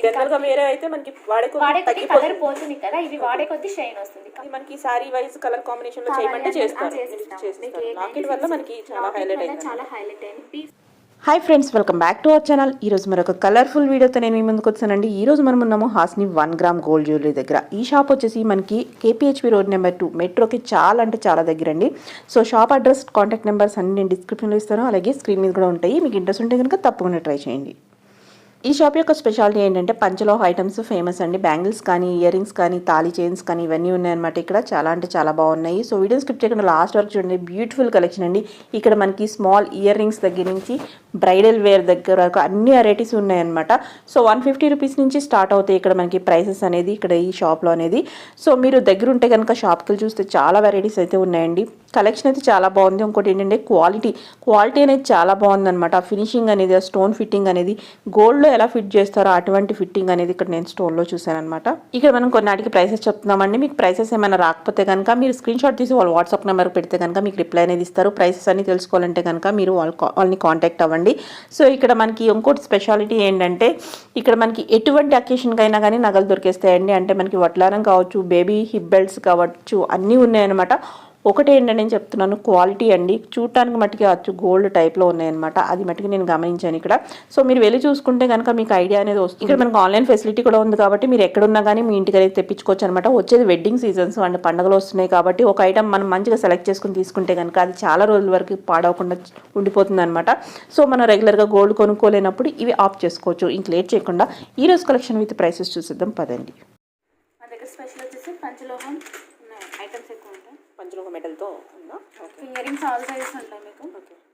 General గా వేరే అయితే మనకి వాడే కలర్ పోతుంది కదా, ఇవి వాడే కొద్ది షైన్ వస్తుంది. మనకి సారీ వైజ్ కలర్ కాంబినేషన్ లో చేయమంటే చేస్తారు. లాకెట్ వల్ల మనకి చాలా హైలైట్ అయింది. Hi friends, welcome back to our channel. ఈరోజు మరొక కలర్ఫుల్ వీడియోతో నేను మీ ముందుకు వచ్చానండి. ఈరోజు మనం ఉన్నాము హాస్ని 1 గ్రామ్ గోల్డ్ జ్యువెలరీ దగ్గర. ఈ షాప్ వచ్చేసి మనకి KPHP రోడ్ నెంబర్ 2 మెట్రోకి చాలా అంటే చాలా దగ్గర అండి. So shop address, contact numbers అన్ని నేను డిస్క్రిప్షన్లో ఇస్తాను, అలాగే స్క్రీన్ మీద కూడా ఉంటాయి. మీకు ఇంట్రెస్ట్ ఉంటే కనుక తప్పకుండా ట్రై చేయండి. ఈ షాప్ యొక్క స్పెషాలిటీ ఏంటంటే పంచలోహ ఐటమ్స్ ఫేమస్ అండి. బ్యాంగిల్స్ కానీ, ఇయర్ రింగ్స్ కానీ, తాళీ చైన్స్ కానీ ఇవన్నీ ఉన్నాయన్నమాట. ఇక్కడ చాలా అంటే చాలా బాగున్నాయి. సో వీడియో స్కిప్ చేయకుండా లాస్ట్ వరకు చూడండి. బ్యూటిఫుల్ కలెక్షన్ అండి. ఇక్కడ మనకి స్మాల్ ఇయర్ రింగ్స్ దగ్గర నుంచి బ్రైడల్ వేర్ దగ్గర వరకు అన్ని వెరైటీస్ ఉన్నాయన్నమాట. సో 150 రూపీస్ నుంచి స్టార్ట్ అవుతాయి ఇక్కడ మనకి ప్రైసెస్ అనేది ఇక్కడ ఈ షాప్లో అనేది. సో మీరు దగ్గర ఉంటే కనుక షాప్కి చూస్తే చాలా వెరైటీస్ అయితే ఉన్నాయండి. కలెక్షన్ అయితే చాలా బాగుంది. ఇంకోటి ఏంటంటే క్వాలిటీ అనేది చాలా బాగుందన్నమాట. ఫినిషింగ్ అనేది, స్టోన్ ఫిట్టింగ్ అనేది గోల్డ్లో ఎలా ఫిట్ చేస్తారో అటువంటి ఫిట్టింగ్ అనేది ఇక్కడ నేను స్టోన్లో చూసాను అనమాట. ఇక్కడ మనం కొన్నాటికి ప్రైసెస్ చెప్తున్నామండి. మీకు ప్రైసెస్ ఏమైనా రాకపోతే కనుక మీరు స్క్రీన్ షాట్ తీసి వాళ్ళ వాట్సాప్ నెంబర్ పెడితే కనుక మీకు రిప్లై అనేది ఇస్తారు. ప్రైసెస్ అన్ని తెలుసుకోవాలంటే కనుక మీరు వాళ్ళని కాంటాక్ట్ అవ్వండి. సో ఇక్కడ మనకి ఇంకోటి స్పెషాలిటీ ఏంటంటే ఇక్కడ మనకి ఎటువంటి అకేషన్కైనా కానీ నగలు దొరికేస్తాయండి. అంటే మనకి వడ్లానం కావచ్చు, బేబీ హిప్ బెల్ట్స్ కావచ్చు, అన్నీ ఉన్నాయన్నమాట. ఒకటి ఏంటంటే నేను చెప్తున్నాను, క్వాలిటీ అండి. చూడటానికి మట్టికి అచ్చు గోల్డ్ టైప్లో ఉన్నాయన్నమాట. అది మట్టికి నేను గమనించాను ఇక్కడ. సో మీరు వెళ్ళి చూసుకుంటే కనుక మీకు ఐడియా అనేది వస్తుంది. ఇక్కడ మనకు ఆన్లైన్ ఫెసిలిటీ కూడా ఉంది కాబట్టి మీరు ఎక్కడున్నా కానీ మీ ఇంటికి అనేది తెప్పించుకోవచ్చు అనమాట. వచ్చేది వెడ్డింగ్ సీజన్స్ అండ్ పండుగలు వస్తున్నాయి కాబట్టి ఒక ఐటమ్ మనం మంచిగా సెలెక్ట్ చేసుకుని తీసుకుంటే కనుక అది చాలా రోజుల వరకు పాడవకుండా ఉండిపోతుంది అనమాట. సో మనం రెగ్యులర్గా గోల్డ్ కొనుక్కోలేనప్పుడు ఇవి ఆఫ్ చేసుకోవచ్చు. ఇంక లేట్ చేయకుండా ఈ రోజు కలెక్షన్ విత్ ప్రైసెస్ చూసిద్దాం పదండి. మన దగ్గర స్పెషల్ వచ్చేసి పంచలోహం ఐటమ్స్ ఎక్కువ ఉంటాయి. పంచలోహ మెటల్తో ఉందా? ఫింగర్ రింగ్స్ ఆల్ సైజెస్ ఉంటాయి మీకు.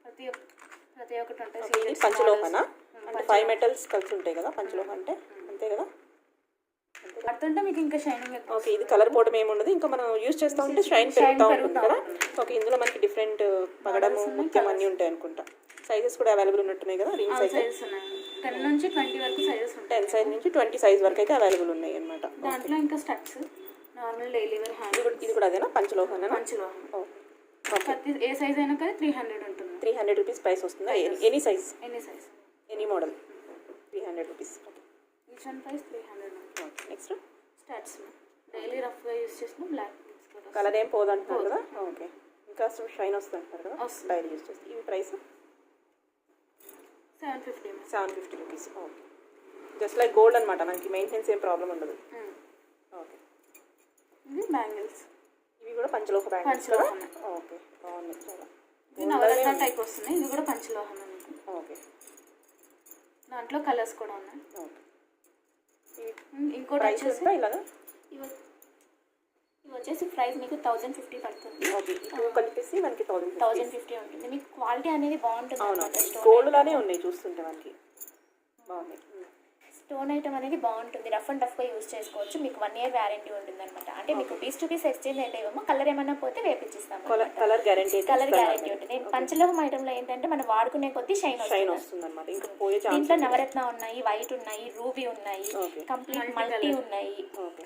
ప్రతి ఒక్కటి ఉంటాయి. పంచలోహనా అంటే 5 మెటల్స్ కలిసి ఉంటాయి కదా పంచలోహ అంటే, అంతే కదా? పడుతుంటే మీకు ఇంకా షైనింగ్ ఎక్కువ. ఓకే, ఇది కలర్ పోవడం ఏమి ఉండదు, ఇంకా మనం యూజ్ చేస్తూ ఉంటే షైన్ పెరుగుతూ ఉంటుంది కదా. ఓకే, ఇందులో మనకి డిఫరెంట్ పగడము ముత్యం అన్నీ ఉంటాయి అనుకుంటా. సైజెస్ కూడా అవైలబుల్ ఉన్నట్టున్నాయి కదా. రింగ్ సైజెస్ 10 నుంచి 20 వరకు సైజెస్ ఉంటాయి. 10 సైజ్ నుంచి 20 సైజ్ వరకు అయితే అవైలబుల్ ఉన్నాయి అనమాట. దాంట్లో ఇంకా studs, normal daily wear hand. ఇది కూడా అదేనా పంచలోహనా? పంచలోహం. ప్రతి ఏ సైజ్ అయినా కానీ 300 ఉంటుంది. 300 రూపీస్ ప్రైస్ వస్తుందా? Any size any model 300 rupees. Okay, each one price 300. Next studs daily రఫ్గా యూస్ చేసిన బ్లాక్ కలర్ ఏం పోదంటున్నారు కదా. ఓకే, ఇంకా షైన్ వస్తుంది అంటారు కదా డైలీ యూస్ చేస్తే. ఇవి price 750 rupees. Okay, just like gold అనమాట. మనకి మెయింటెనెన్స్ ఏం ప్రాబ్లం ఉండదు. ఓకే, ఇది బ్యాంగిల్స్. ఇవి కూడా పంచలోహ బ్యాంగిల్స్. ఓకే, బాగుంది చాలా. ఇది నవరత్న టైప్ వస్తుంది. ఇది కూడా పంచలోహం. ఓకే, దాంట్లో కలర్స్ కూడా ఉన్నాయి. ఓకే, ఇంకోటి వచ్చేసి ఇలాగా ఇవి వచ్చేసి ప్రైస్ మీకు 1050 పడుతుంది. ఓకే, ఇవి కలిపేసి మనకి 1050 ఉంటుంది. మీకు క్వాలిటీ అనేది బాగుంటుంది. గోల్డ్ లానే ఉన్నాయి చూస్తుంటే మనకి బాగున్నాయి. స్టోన్ ఐటమ్ అనేది బాగుంటుంది. రఫ్ అండ్ టఫ్గా యూజ్ చేసుకోవచ్చు. మీకు 1 year వ్యారంటీ ఉంటుంది అనమాట. అంటే మీకు పీస్ టు పీస్ ఎక్స్చేంజ్ అయితే ఏమో కలర్ ఏమన్నా పోతే వేపించిస్తాము. కలర్ గ్యారంటీ ఉంటుంది. పంచలోహం ఐటమ్లో ఏంటంటే మనం వాడుకునే కొద్ది షైన్ వస్తుంది అనమాట. దీంట్లో నవరత్న ఉన్నాయి, వైట్ ఉన్నాయి, రూబీ ఉన్నాయి, కంప్లీట్ మల్టీ ఉన్నాయి,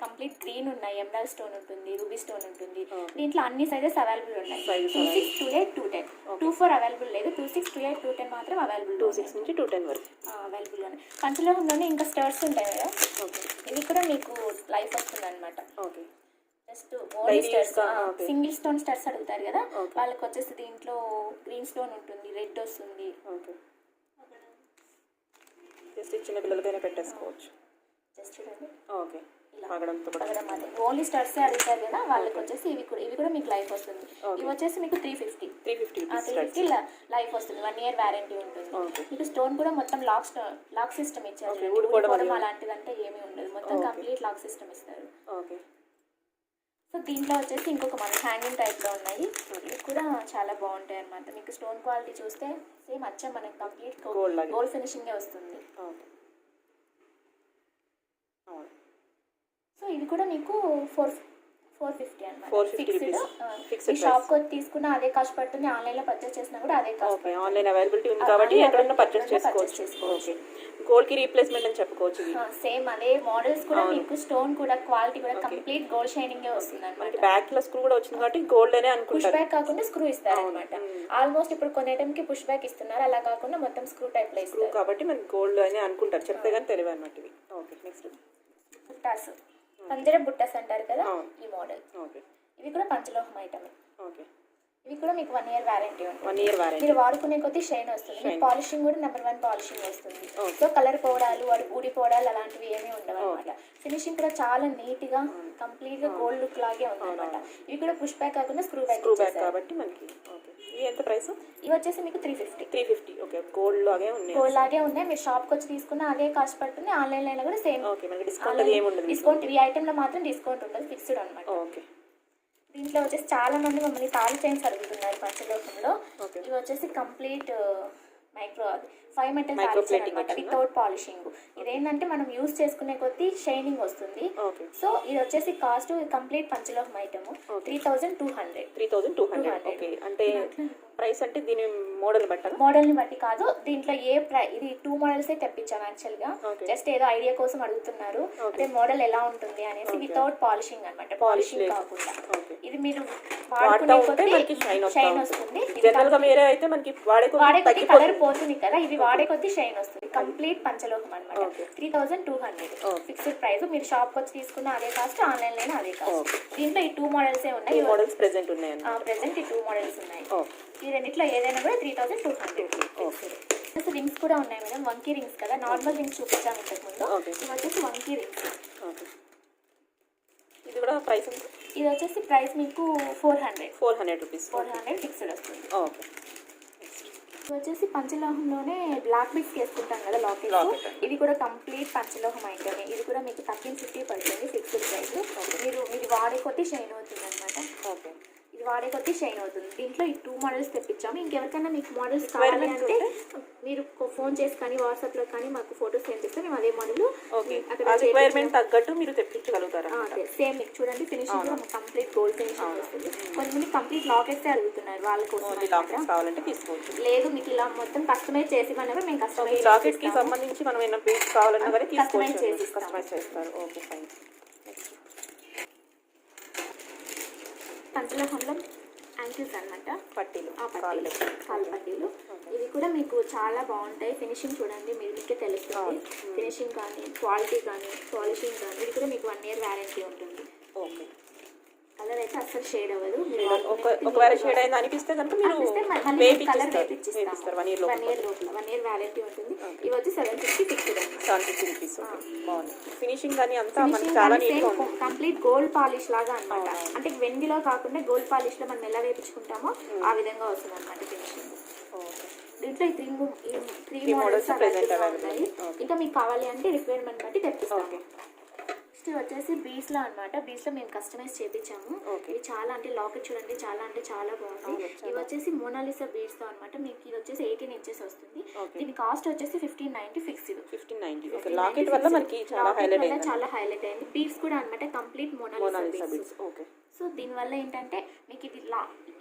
కంప్లీట్ గ్రీన్ ఉన్నాయి, ఎమరాల్డ్ స్టోన్ ఉంటుంది, రూబీ స్టోన్ ఉంటుంది. దీంట్లో అన్ని సైజెస్ అవైలబుల్ ఉన్నాయి. 26, 28, 210. 24 అవైలబుల్ లేదు. 26, 28, 210 మాత్రం అవైలబుల్. 26 నుంచి 210 వరకు అవైలబుల్ ఉన్నాయి. పంచలోహంలోనే ఇంకా స్టర్స్ ఉంటాయి కదా. ఇది కూడా మీకు లైఫ్ వస్తుంది అనమాట. జస్ట్ ఓన్లీ స్టర్స్, సింగిల్ స్టోన్ స్టర్స్ అడుగుతారు కదా వాళ్ళకి వచ్చేసి దీంట్లో గ్రీన్ స్టోన్ ఉంటుంది, రెడ్ వస్తుంది. జస్ట్ చిన్న పిల్లలకైనా పెట్టేసుకోవచ్చు. జస్ట్ చూడండి. ఓకే, ఓన్లీ స్టర్స్ అడుగుతారు కదా వాళ్ళకి వచ్చేసి ఇవి కూడా మీకు లైఫ్ వస్తుంది. ఇవి వచ్చేసి మీకు 350 లైఫ్ వస్తుంది. 1 year వ్యారంటీ ఉంటుంది. మీకు స్టోన్ కూడా మొత్తం లాక్ సిస్టమ్ ఇచ్చారు. ఊడిపోవడం అలాంటిదంటే ఏమీ ఉండదు. మొత్తం కంప్లీట్ లాక్ సిస్టమ్ ఇస్తారు. సో దీంట్లో వచ్చేసి ఇంకొక మన హ్యాంగింగ్ టైప్లో ఉన్నాయి. ఇవి కూడా చాలా బాగుంటాయి అన్నమాట. మీకు స్టోన్ క్వాలిటీ చూస్తే సేమ్ అచ్చం మనకి కంప్లీట్ గోల్డ్ ఫినిషింగే వస్తుంది. సో ఇది కూడా మీకు 450 అన్నమాట. ఫిక్స్డ్. షాప్కి వచ్చి తీసుకున్న అదే కాస్ట్ పడుతుంది. ఆన్లైన్లో పర్చేస్ చేసినా కూడా అదే కాస్ట్. ఆన్లైన్ అవైలబిలిటీ ఉంది కాబట్టి ఎక్కడన్నా పర్చేస్ చేసుకోవచ్చు. ఓకే, గోల్డ్ కి రీప్లేస్మెంట్ అని చెప్పుకోవచ్చు. సేమ్ అదే మోడల్స్ కూడా మీకు స్టోన్ కూడా క్వాలిటీ కూడా కంప్లీట్ గోల్డ్ షైనింగ్ వస్తుంది అన్నమాట. బ్యాక్ లో స్క్రూ కూడా వచ్చింది కాబట్టి గోల్డ్ అనే అనుకుంటారు. పుష్ బ్యాక్ కాకుండా స్క్రూ ఇస్తారు అన్నమాట. ఆల్మోస్ట్ ఇప్పుడు కొన్ని ఐటమ్ కి పుష్ బ్యాక్ ఇస్తున్నారు. అలా కాకుండా మొత్తం స్క్రూ టైప్ లో ఇస్తారు కాబట్టి మనకి గోల్డ్ అని అనుకుంటారు. చెప్తే కానీ తెలియదు అన్నమాట. ఓకే, నెక్స్ట్ బుట్టాస్, పంజర బుట్టాస్ అంటారు కదా, ఈ మోడల్. ఓకే. ఇవి కూడా పంచలోహం ఐటమ్. ఓకే. ఇవి కూడా మీకు 1 ఇయర్ వారంటీ ఉంటుంది. 1 ఇయర్ వారంటీ. మీరు వాడుకునే కొద్దీ షైన్ వస్తుంది. పాలిషింగ్ కూడా నెంబర్ 1 పాలిషింగ్ వస్తుంది. సో కలర్ పోవడాలు, ఊడిపోవడాలు అలాంటివి ఏమీ ఉండవు అనమాట. ఫినిషింగ్ కూడా చాలా నీట్ గా కంప్లీట్ గా గోల్డ్ లుక్ లాగే ఉంది అనమాట. ఇవి కూడా పుష్ బ్యాక్ కాకుండా స్క్రూ బ్యాక్ కాబట్టి మనకి. ఓకే. ఇవి ఎంత ప్రైస్? ఇవి వచ్చేసి మీకు 350. 350. ఓకే. గోల్డ్ లాగే ఉన్నాయి. గోల్డ్ లాగే ఉన్నాయి. మీరు షాప్ కి వచ్చి తీసుకున్న అదే కాస్ట్ పడుతుంది. ఆన్లైన్ లో కూడా సేమ్. ఓకే. మనకి డిస్కౌంట్ ఏమి ఉండదు. డిస్కౌంట్ ఈ ఐటమ్ లో మాత్రం డిస్కౌంట్ ఉండదు, ఫిక్స్డ్ అనమాట. ఓకే. దీంట్లో వచ్చేసి చాలా మంది మమ్మల్ని తాళి చైన్స్ అడుగుతున్నారు పంచలోహంలో. ఇవి వచ్చేసి కంప్లీట్ మైక్రో 5 మెటల్ తాళి అనమాట, వితౌట్ పాలిషింగ్. ఇదేంటంటే మనం యూజ్ చేసుకునే కొద్దీ షైనింగ్ వస్తుంది. సో ఇది వచ్చేసి కాస్ట్ కంప్లీట్ పంచలోహం ఐటమ్ 3200. 3200. ఓకే. అంటే ప్రైస్ అంటే దీని మోడల్ బట్టి మోడల్ ని బట్టి కాదు. దీంట్లో ఇది 2 మోడల్స్ తెప్పించాను యాక్చువల్ గా. జస్ట్ ఏదో ఐడియా కోసం అడుగుతున్నారు, అదే మోడల్ ఎలా ఉంటుంది అనేసి. వితౌట్ పాలిషింగ్ అనమాట, పాలిషింగ్ కాకుండా. ఇది మీరు వాడుకునే కొద్దీ షైన్ వస్తుంది. జనరల్ గా వేరే అయితే మనకి వాడే కొద్దీ కలర్ పోతుంది కదా, ఇది వాడే కొద్దీ షైన్ వస్తుంది. కంప్లీట్ పంచలోహం అనమాట. 3200 ఫిక్స్డ్ ప్రైస్. మీరు షాప్ వచ్చి తీసుకున్న అదే కాస్ట్, ఆన్లైన్ లోనే అదే కాస్ట్. దీంట్లో ఈ 2 మోడల్స్ ఉన్నాయి. మోడల్స్ ప్రెసెంట్ ఉన్నాయి. ప్రెసెంట్ ఈ 2 మోడల్స్ ఉన్నాయి. ఈ రెండిట్లో ఏదైనా కూడా 3200. రింగ్స్ కూడా ఉన్నాయి మేడం. వంకీ రింగ్స్ కదా, నార్మల్ రింగ్స్ చూపించాము ఇంతకు ముందు. ఇవి వచ్చేసి వంకీ రింగ్స్. ఇది కూడా ప్రైస్ ఇది వచ్చేసి ప్రైస్ మీకు 400 రూపీస్. 400 ఫిక్స్డ్ వస్తుంది. ఓకే. ఇది వచ్చేసి పంచలోహంలోనే బ్లాక్ బిట్స్ వేసుకుంటాం కదా, లాకెట్. ఇది కూడా కంప్లీట్ పంచలోహం ఐటమ్. ఇది కూడా మీకు 1350 పడుతుంది ఫిక్స్డ్ ప్రైస్. ఇది వాడే కొద్దీ షైన్ అవుతుంది అనమాట. ఓకే. ఇది వాడే కొద్దీ షైన్ అవుతుంది. దీంట్లో ఈ 2 మోడల్స్ తెప్పించాము. ఇంకెవరికైనా మీకు మోడల్స్ కావాలి అంటే మీరు ఫోన్ చేసి కానీ వాట్సాప్ లో కానీ మాకు ఫోటోస్ సెండ్ చేస్తే మేము అదే మోడల్ రిక్వైర్మెంట్ తగ్గట్టు మీరు తెప్పించగలుగుతారు. సేమ్ మీకు చూడండి, ఫినిషింగ్ కూడా కంప్లీట్ గోల్డ్ ఫినిషింగ్ వస్తుంది. కొంతమంది కంప్లీట్ లాకెట్స్ అడుగుతున్నారు, వాళ్ళ కోసం లాకెట్స్ కావాలంటే తీసుకోవచ్చు. లేదు మీకు ఇలా మొత్తం కస్టమైజ్ చేసి మనమే మేము కస్టమైజ్ లాకెట్ కి సంబంధించి మనం ఏమైనా పీస్ కావాలన్నా కానీ కస్టమైజ్ చేస్తారు. Okay fine. పంచలోహంలో యాంకిల్స్ అనమాట, పట్టీలు, కాలు పట్టీలు. ఇవి కూడా మీకు చాలా బాగుంటాయి. ఫినిషింగ్ చూడండి, మీకే తెలుస్తుంది. ఫినిషింగ్ కానీ, క్వాలిటీ కానీ, పాలిషింగ్ కానీ. ఇది కూడా మీకు 1 ఇయర్ వారంటీ ఉంటుంది. ఓకే. కలర్ అయితే అస్సలు షేడ్ అవ్వదు. ఒకవేళ షేడ్ అయింది అనిపిస్తే కనుక మీరు కలర్ వేపిచ్చిస్తారు. 1 ఇయర్ లోపల 1 ఇయర్ వారంటీ ఉంటుంది. ఇవి వచ్చి 750 ఫిక్స్డ్. 750 రూపీస్. బాగుంది. ఫినిషింగ్ కానీ అంతా మనకి చాలా నీట్గా ఉంది. కంప్లీట్ గోల్డ్ పాలిష్ లాగా అనమాట. అంటే వెండిలో కాకుండా గోల్డ్ పాలిష్ లో మనం ఎలా వేపించుకుంటామో ఆ విధంగా వస్తుంది అనమాట ఫినిషింగ్. దీంట్లో ఈ 3 మోడల్స్ ఉన్నాయి. ఇంకా మీకు కావాలి అంటే రిక్వైర్మెంట్ బట్టి తెప్పిస్తాము. నెక్స్ట్ వచ్చేసి బీడ్స్ లో అనమాట. బీడ్స్ లో మేము కస్టమైజ్ చేయించాము. ఇవి చాలా అంటే లాకెట్ చూడండి, చాలా బాగుంది. ఇవి వచ్చేసి మోనాలిసా బీడ్స్ తో అనమాట. మీకు ఇది వచ్చేసి 18 ఇంచెస్ వస్తుంది. దీని కాస్ట్ వచ్చేసి 1590 ఫిక్స్డ్. 1590. లాకెట్ వల్ల మనకి చాలా హైలైట్ అయింది. బీడ్స్ కూడా అనమాట కంప్లీట్ మోనాలిసా బీడ్స్. సో దీనివల్ల ఏంటంటే మీకు ఇది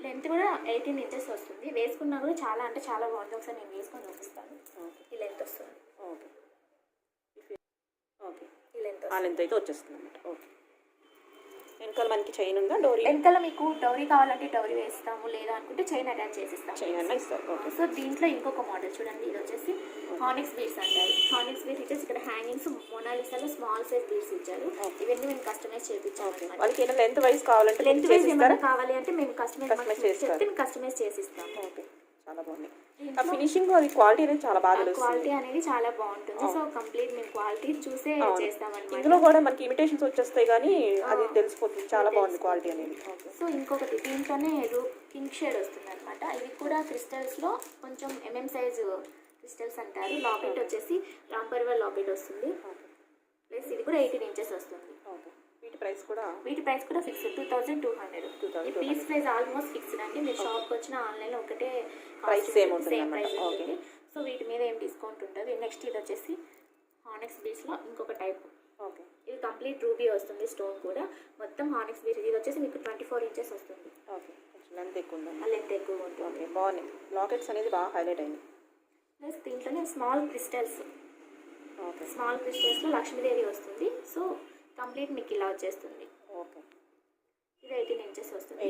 లెంత్ కూడా 18 ఇంచెస్ వస్తుంది. వేసుకున్నా కూడా చాలా అంటే చాలా బాగుంటుంది. ఒకసారి నేను వేసుకొని చూపిస్తాను. ఈ లెంత్ వస్తుంది. ఓకే. ఆ లెంత్ అయితే వచ్చేస్తుంది అనమాట. ఓకే. వెనకాల మనకి చైన్ ఉందా, డోరీ? వెనకాల మీకు డోరీ కావాలంటే డోరీ వేస్తాము, లేదా అనుకుంటే చైన్ అటాచ్ చేసిస్తాము. చైన్ అన్న ఇస్తారు. ఓకే. సో దీంట్లో ఇంకొక మోడల్ చూడండి. ఇది వచ్చేసి హానిక్స్ బీడ్స్ అంటారు. హానిక్స్ బీడ్స్ ఇచ్చేసి ఇక్కడ హ్యాంగింగ్స్ మోనాలిసాలో స్మాల్ సైజ్ బీడ్స్ ఇచ్చారు. ఇవన్నీ మేము కస్టమైజ్ చేయించాము. వాళ్ళకి ఏమైనా లెంత్ వైజ్ కావాలంటే లెంత్ వైజ్ ఏమైనా కావాలి అంటే మేము కస్టమైజ్ చేసిస్తాం. ఓకే. చాలా బాగుంది. ఆ ఫినిషింగ్ అది క్వాలిటీ అనేది చాలా బాగా తెలుస్తుంది. క్వాలిటీ అనేది చాలా బాగుంటుంది. సో కంప్లీట్ మేము క్వాలిటీ చూసే చేస్తామన్నమాట. ఇందులో కూడా మనకి ఇమిటేషన్స్ వచ్చేస్తాయి కానీ అది తెలిసిపోతుంది. చాలా బాగుంది క్వాలిటీ అనేది. సో ఇంకొకటి దీంట్లోనే పింక్ షేడ్ వస్తుంది అనమాట. ఇది కూడా క్రిస్టల్స్ లో కొంచెం సైజ్ క్రిస్టల్స్ అంటారు. లాకెట్ వచ్చేసి రాంపర్వల్ లాకెట్ వస్తుంది. ప్లస్ ఇది కూడా 18 ఇంచెస్ వస్తుంది. వీటి ప్రైస్ కూడా ఫిక్స్డ్ 2200. ఈ పీస్ ప్రైస్ ఆల్మోస్ట్ ఫిక్స్డ్ అండి. మీరు షాప్కి వచ్చిన ఆన్లైన్లో ఒకటే ప్రైస్ సేమ్ ప్రైస్ ఉంటుంది. సో వీటి మీద ఏం డిస్కౌంట్ ఉంటుంది. నెక్స్ట్ ఇది వచ్చేసి హానిక్స్ బీడ్స్లో ఇంకొక టైప్. ఓకే. ఇది కంప్లీట్ రూబీ వస్తుంది. స్టోన్ కూడా మొత్తం హానిక్స్ బీడ్స్. ఇది వచ్చేసి మీకు 24 ఇంచెస్ వస్తుంది. ఓకే. లెంత్ ఎక్కువ ఉంది. లెంత్ ఎక్కువ ఉంటుంది. ఓకే. బాగుంది. లాకెట్స్ అనేది బాగా హైలైట్ అయింది. ప్లస్ దీంట్లోనే స్మాల్ క్రిస్టల్స్లో లక్ష్మీదేవి వస్తుంది. సో కంప్లీట్ మీకు ఇలా వచ్చేస్తుంది. ఓకే. ఇది 18 ఇంచెస్ వస్తుంది.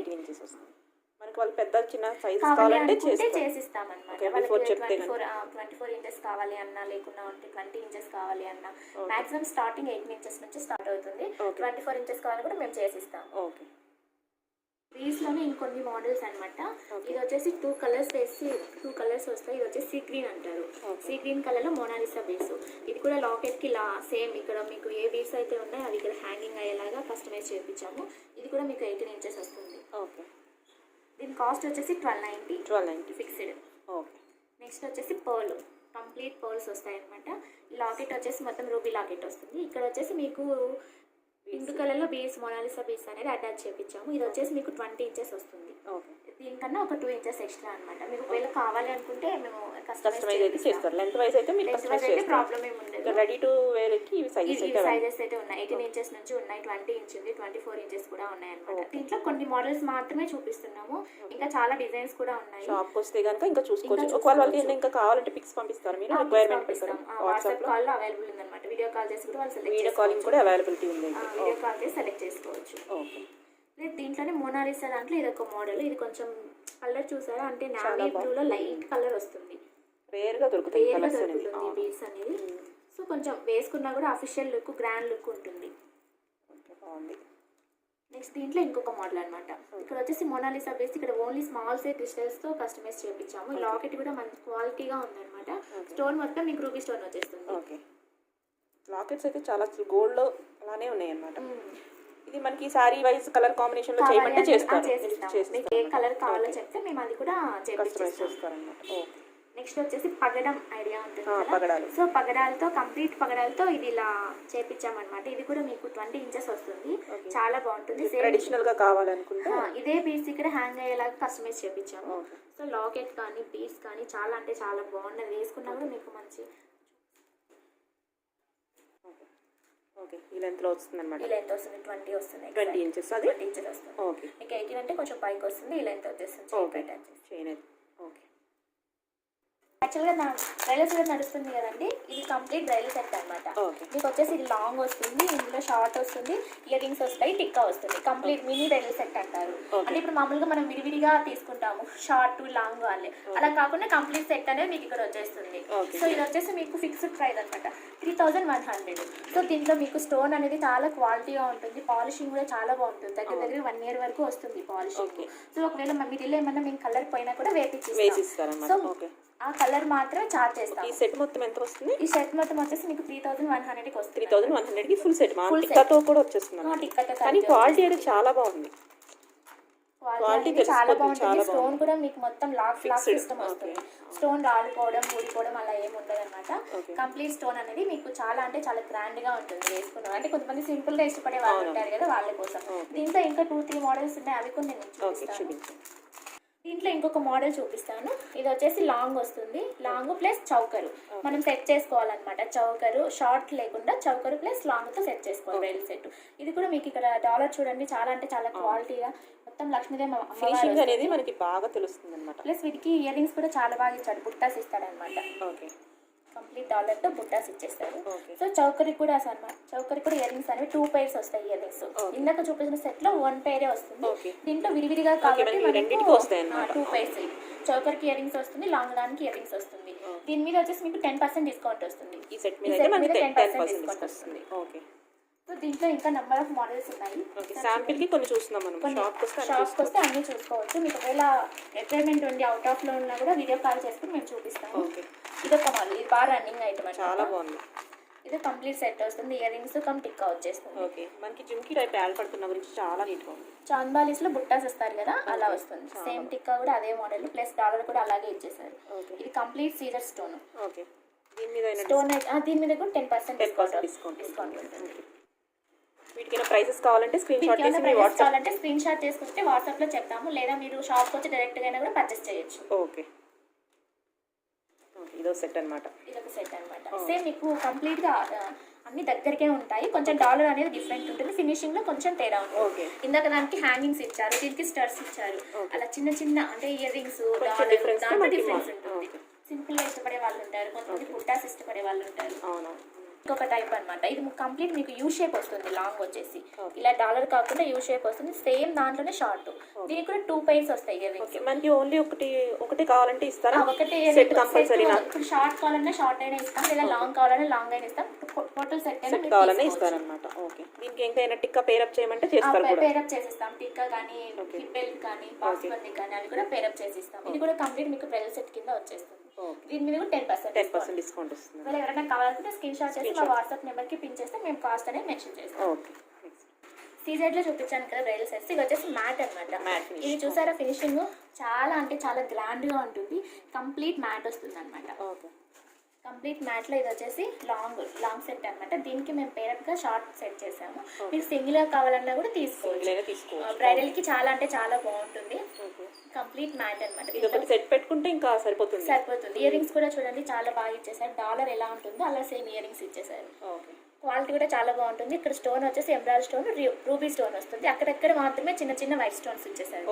మనకి వాళ్ళు పెద్ద చిన్న సైజ్ కావాలి కావాలంటే అనుకుంటే చేసిస్తాం అనమాట. వాళ్ళకి బిఫోర్ చెప్తే 24 ఇంచెస్ కావాలి అన్నా, లేకున్నా ఉంటే 20 ఇంచెస్ కావాలి అన్నా, మాక్సిమం స్టార్టింగ్ 18 ఇంచెస్ నుంచి స్టార్ట్ అవుతుంది. 24 ఇంచెస్ కావాలి కూడా మేము చేసిస్తాం. ఓకే. లోనే ఇంకొన్ని మోడల్స్ అనమాట. ఇది వచ్చేసి 2 కలర్స్ వేసి 2 కలర్స్ వస్తాయి. ఇది వచ్చేసి సీ గ్రీన్ అంటారు. సీ గ్రీన్ కలర్ లో మోనాలిసా బేస్. ఇది కూడా లాకెట్ కి సేమ్ ఇక్కడ మీకు ఏ బీడ్స్ అయితే ఉన్నాయో అవి ఇక్కడ హ్యాంగింగ్ అయ్యేలాగా కస్టమైజ్ చేయించాము. ఇది కూడా మీకు 18 ఇంచెస్ వస్తుంది. ఓకే. దీని కాస్ట్ వచ్చేసి 1290 ఫిక్స్డ్. ఓకే. నెక్స్ట్ వచ్చేసి పర్ల్, కంప్లీట్ పర్ల్స్ వస్తాయి అనమాట. లాకెట్ వచ్చేసి మొత్తం రూబీ లాకెట్ వస్తుంది. ఇక్కడ వచ్చేసి మీకు పింక్ కలర్ లో బీడ్స్ మోనాలిసా బీడ్స్ అనేది అటాచ్ చేయించాము. ఇది వచ్చేసి మీకు 20 ఇంచెస్ వస్తుంది. దీనికన్నా ఒక 2 ఇంచెస్ ఎక్స్ట్రా అనమాట. మీకు ఒకవేళ కావాలి అనుకుంటే మేము కస్టమైజ్ అయితే చేస్తారు. లెంత్ వైజ్ అయితే మీరు కస్టమైజ్ చేస్తారు. ప్రాబ్లం ఏమి ఉండదు. రెడీ టు వేర్ కి ఇవి సైజెస్ అయితే ఉన్నాయి. 18 ఇంచెస్ నుంచి ఉన్నాయి, 20 ఇంచ్ ఉంది, 24 ఇంచెస్ కూడా ఉన్నాయి అనమాట. దీంట్లో కొన్ని మోడల్స్ మాత్రమే చూపిస్తున్నాము. ఇంకా చాలా డిజైన్స్ కూడా ఉన్నాయి. షాప్ వస్తే కనుక ఇంకా చూసుకోవచ్చు. ఒకవేళ వాళ్ళకి ఇంకా కావాలంటే పిక్స్ పంపిస్తారు మీరు రిక్వైర్మెంట్ ప్రకారం. వాట్సాప్ కాల్ లో అవైలబుల్ ఉంది అనమాట. వీడియో కాల్ చేసి కూడా వాళ్ళు సెలెక్ట్ వీడియో కాలింగ్ కూడా అవైలబిలిటీ ఉంది. వీడియో కాల్ చేసి సెలెక్ట్ చేసుకోవచ్చు. ఓకే. దీంట్లోనే మోనాలిసా దాంట్లో ఇది ఒక మోడల్. ఇది కొంచెం కలర్ చూసారా, అంటే నావీ బ్లూలో లైట్ కలర్ వస్తుంది. రేర్ గా దొరుకుతాయి కలర్స్ అనేది బీడ్స్ అనేది. సో కొంచెం వేసుకున్నా కూడా అఫీషియల్ లుక్, గ్రాండ్ లుక్ ఉంటుంది. బాగుంది. నెక్స్ట్ దీంట్లో ఇంకొక మోడల్ అనమాట. ఇక్కడ వచ్చేసి మోనాలిసా బేస్. ఇక్కడ ఓన్లీ స్మాల్ సైజ్ క్రిస్టల్స్ తో కస్టమైజ్ చేయించాము. ఈ లాకెట్ కూడా మంచి క్వాలిటీగా ఉందన్నమాట. స్టోన్ మొత్తం మీకు రూబీ స్టోన్ వచ్చేస్తుంది. ఓకే. లాకెట్స్ అయితే చాలా గోల్డ్ లో అలానే ఉన్నాయి అన్నమాట. ఇది మనకి సారీ వైజ్ కలర్ కాంబినేషన్ లో చేయమంటే చేస్తారు. మీకు ఏ కలర్ కావాలో చెప్తే మేము అది కూడా చేస్తారన్నమాట. నెక్స్ట్ వచ్చేసి పగడం ఐడియా ఉంటుంది కదా. సో పగడాలతో కంప్లీట్ పగడాలతో ఇది ఇలా చేపించామన్నమాట. ఇది కూడా మీకు 20 ఇంచెస్ వస్తుంది. చాలా బాగుంటుంది. ట్రెడిషనల్ గా కావాలనుకుంటే ఇదే బీడ్స్ ఇక్కడ హ్యాంగ్ అయ్యేలాగా కస్టమైజ్ చేపించాము. సో లాకెట్ కానీ బీడ్స్ కానీ చాలా అంటే చాలా బాగున్నది. వేసుకున్నా కూడా మీకు మంచి ఓకే. ఈ లెంత్ లో వస్తుంది అన్నమాట. ఈ లెంత్ వస్తుంది 20 వస్తుంది. 20 ఇంచెస్ అది 20 ఇంచెస్ వస్తుంది. ఓకే. మీకు 18 అంటే కొంచెం పైకి వస్తుంది. ఈ లెంత్ వచ్చేస్తుంది. చైన్ అయితే ఓకే. యాక్చువల్గా నా బ్రైడల్ సెట్ నడుస్తుంది కదండి. ఇది కంప్లీట్ బ్రైడల్ సెట్ అనమాట. మీకు వచ్చేసి ఇది లాంగ్ వస్తుంది, ఇందులో షార్ట్ వస్తుంది, ఇయర్ రింగ్స్ వస్తాయి, టిక్కా వస్తుంది. కంప్లీట్ మినీ బ్రైడల్ సెట్ అంటారు. అంటే ఇప్పుడు మామూలుగా మనం విడివిడిగా తీసుకుంటాము షార్ట్ లాంగ్ వాళ్ళే, అలా కాకుండా కంప్లీట్ సెట్ అనేది మీకు ఇక్కడ వచ్చేస్తుంది. సో ఇది వచ్చేసి మీకు ఫిక్స్డ్ ప్రైస్ అనమాట, 3100. సో దీంట్లో మీకు స్టోన్ అనేది చాలా క్వాలిటీగా ఉంటుంది. పాలిషింగ్ కూడా చాలా బాగుంటుంది. దగ్గర 1 year వరకు వస్తుంది పాలిషింగ్. సో ఒకవేళ మీరు ఏమన్నా మేము కలర్ పోయినా కూడా వేపిస్తాం. సో ఆ కలర్ మాత్రం చార్జ్ చేస్తాం. ఈ సెట్ మొత్తం ఎంత వస్తుంది? ఈ సెట్ మొత్తం వచ్చేసి మీకు 3100కి వస్తుంది. 3100కి ఫుల్ సెట్ టిక్కాతో కూడా వచ్చేస్తుంది. టిక్కాతో కానీ క్వాలిటీ అయితే చాలా బాగుంది. క్వాలిటీ చాలా బాగుంటుంది. స్టోన్ కూడా మీకు మొత్తం లాక్ సిస్టమ్ వస్తుంది. స్టోన్ రాలిపోవడం, ఊడిపోవడం అలా ఏమి ఉండదు అనమాట. కంప్లీట్ స్టోన్ అనేది మీకు చాలా అంటే చాలా గ్రాండ్ గా ఉంటుంది వేసుకున్నాం. అంటే కొంతమంది సింపుల్ గా ఇష్టపడే వాళ్ళు ఉంటారు కదా, వాళ్ళ కోసం. దీంట్లో ఇంకా 2-3 మోడల్స్ ఉన్నాయి, అవి కూడా నేను చూపిస్తాను. దీంట్లో ఇంకొక మోడల్ చూపిస్తాను. ఇది వచ్చేసి లాంగ్ వస్తుంది. లాంగ్ ప్లస్ చౌకరు మనం సెట్ చేసుకోవాలన్నమాట. చౌకరు షార్ట్ లేకుండా చౌకరు ప్లస్ లాంగ్ తో సెట్ చేసుకోవాలి బ్రైడల్ సెట్. ఇది కూడా మీకు ఇక్కడ డాలర్ చూడండి, చాలా అంటే చాలా క్వాలిటీగా మొత్తం లక్ష్మీదేవి ఫినిషింగ్ అనేది మనకి బాగా తెలుస్తుంది అన్నమాట. ప్లస్ వీటికి ఇయర్ రింగ్స్ కూడా చాలా బాగా ఇచ్చాడు, బుట్టాస్ ఇస్తాడనమాట. ఓకే. కంప్లీట్ డాలర్ తో బుట్టాస్ ఇచ్చేస్తారు. సో చౌకరి కూడా అనమాట. చౌకరి కూడా ఇయర్ రింగ్స్ అనేవి 2 pairs వస్తాయి. ఇయర్ రింగ్స్ ఇందాక చూపించిన సెట్ లో 1 pair వస్తుంది. దీంట్లో విడివిడిగా కాబట్టి 2 pairs. చౌకరికి ఇయర్ రింగ్స్ వస్తుంది, లాంగ్ దానికి ఇయర్ రింగ్స్ వస్తుంది. దీని మీద వచ్చేసి మీకు 10% డిస్కౌంట్ వస్తుంది. ఈ సెట్ మీద 10% డిస్కౌంట్ వస్తుంది. ఓకే. సో దీంట్లో ఇంకా నెంబర్ ఆఫ్ మోడల్స్ ఉన్నాయి. శాంపిల్ కి కొన్ని చూస్తున్నాం మనం. షాప్కి వస్తే అన్ని చూసుకోవచ్చు. మీకు ఒకవేళ రిక్వైర్మెంట్ ఉండి అవుట్ ఆఫ్ లో ఉన్నా కూడా వీడియో కాల్ చేసుకుని మేము చూపిస్తాము. ఇది ఒక మోడల్, ఇది బాగా రన్నింగ్ ఐటమ్ అండి, చాలా బాగుంది. ఇది కంప్లీట్ సెట్ వస్తుంది. ఇయర్ రింగ్స్ కమ్ టిక్కా వచ్చేస్తుంది. ఓకే. మనకి జుమ్కి టైప్ యాడ్ పడుతున్న గురించి చాలా నీట్ గా ఉంది. చాంద్బాలీస్ లో బుట్టాస్ వస్తారు కదా, అలా వస్తుంది. సేమ్ టిక్కా కూడా అదే మోడల్ ప్లస్ డాలర్ కూడా అలాగే ఇచ్చేసారు. ఇది కంప్లీట్ సీజర్ స్టోన్. ఓకే. దీని మీద స్టోన్ దీని మీద కూడా 10% డిస్కౌంట్ ఉంటుంది. వీటికైనా ప్రైసెస్ కావాలంటే స్క్రీన్ షాట్ చేసి మీ వాట్సాప్ కావాలంటే స్క్రీన్ షాట్ చేసుకుంటే వాట్సాప్ లో చెప్తాము, లేదా మీరు షాప్కి వచ్చి డైరెక్ట్ గా కూడా పర్చేస్ చేయొచ్చు. ఓకే. ఇదో సెట్ అన్నమాట. ఇదొక సెట్ అన్నమాట. సేమ్ మీకు కంప్లీట్ గా అన్ని దగ్గరకే ఉంటాయి. కొంచెం డాలర్ అనేది డిఫరెంట్ ఉంటుంది, ఫినిషింగ్ లో కొంచెం తేడా ఉంటుంది. ఇందాక దానికి హ్యాంగింగ్స్ ఇచ్చారు, దీనికి స్టర్స్ ఇచ్చారు. అలా చిన్న చిన్న అంటే ఇయర్ రింగ్స్ దాంట్లో డిఫరెన్స్ ఉంటుంది. సింపుల్ గా ఇష్టపడే వాళ్ళు ఉంటారు, కొంతమంది బుట్టాస్ ఇష్టపడే వాళ్ళు ఉంటారు. ఇంకొక టైప్ అన్నమాట. ఇది కంప్లీట్ మీకు యూ షేప్ వస్తుంది, లాంగ్ వచ్చేసి ఇలా డాలర్ కాకుండా యూ షేప్ వస్తుంది. సేమ్ దాంట్లోనే షార్ట్. దీనికి కూడా 2 pairs వస్తాయి ఇయర్ రింగ్స్. మనకి ఓన్లీ ఒకటి కావాలంటే ఇస్తారా? ఒకటి సెట్ కంపల్సరీ. ఇప్పుడు షార్ట్ కావాలన్నా షార్ట్ అయినా ఇస్తాం, లేదా లాంగ్ కావాలన్నా లాంగ్ అయినా ఇస్తాం. టోటల్ సెట్ అయినా కావాలన్నా ఇస్తారనమాట. ఓకే. దీనికి ఇంకా టిక్కా పేరప్ చేయమంటే చేస్తారు కూడా. పేరప్ చేసిస్తాం. టిక్కా కానీ బెల్ట్ కానీ బాస్మతి కానీ అవి కూడా పేరప్ చేసిస్తాం. ఇది కూడా కంప్లీట్ మీకు ప్రెజల్ సెట్ కింద వచ్చేస్తుంది. దీని మీద కూడా 10% డిస్కౌంట్ వస్తుంది. ఒకవేళ ఎవరైనా కావాలంటే స్క్రీన్ షాట్ చేసి మా వాట్సాప్ నెంబర్కి పిన్ చేస్తే మేము కాస్ట్ అనేది మెన్షన్ చేస్తాం. ఓకే. సీజెడ్ లో చూపించాను కదా బ్రైడల్ సెట్స్, ఇది వచ్చేసి మ్యాట్ అనమాట. ఇది చూసారా ఫినిషింగ్ చాలా అంటే చాలా గ్రాండ్ గా ఉంటుంది. కంప్లీట్ మ్యాట్ వస్తుంది అనమాట. కంప్లీట్ మ్యాట్ లో ఇది వచ్చేసి లాంగ్ సెట్ అనమాట. దీనికి మేము పేరప్ గా షార్ట్ సెట్ చేసాము. మీకు సింగిల్ గా కావాలన్నా కూడా తీసుకోవచ్చు. బ్రైడల్ కి చాలా అంటే చాలా బాగుంటుంది. కంప్లీట్ మ్యాట్ అనమాట. ఇది ఒకటి సెట్ పెట్టుకుంటే ఇంకా సరిపోతుంది. ఇయర్ రింగ్స్ కూడా చూడండి చాలా బాగా ఇచ్చేసారు. డాలర్ ఎలా ఉంటుందో అలా సేమ్ ఇయర్ రింగ్స్ ఇచ్చేసారు. క్వాలిటీ కూడా చాలా బాగుంటుంది. ఇక్కడ స్టోన్ వచ్చేసి ఎంబ్రాయిడరీ స్టోన్, రూబీ స్టోన్ వస్తుంది. అక్కడెక్కడ మాత్రమే చిన్న చిన్న వైట్ స్టోన్స్ ఇచ్చేసారు.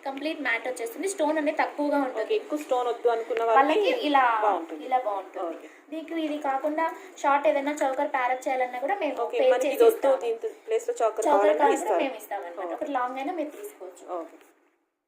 కంప్లీట్ మ్యాట్ వచ్చేస్తుంది. స్టోన్ అనేది తక్కువగా ఉంటుంది. ఎక్కువ స్టోన్ వద్దు అనుకున్న వాళ్ళకి ఇలా బాగుంటుంది. మీకు ఇది కాకుండా షార్ట్ ఏదైనా చౌకర్ ప్యారప్ చేయాలన్నా కూడా మేము చౌకర్ మేము ఇస్తామన్నమాట. ఒకటి లాంగ్ అయినా మీరు తీసుకోవచ్చు.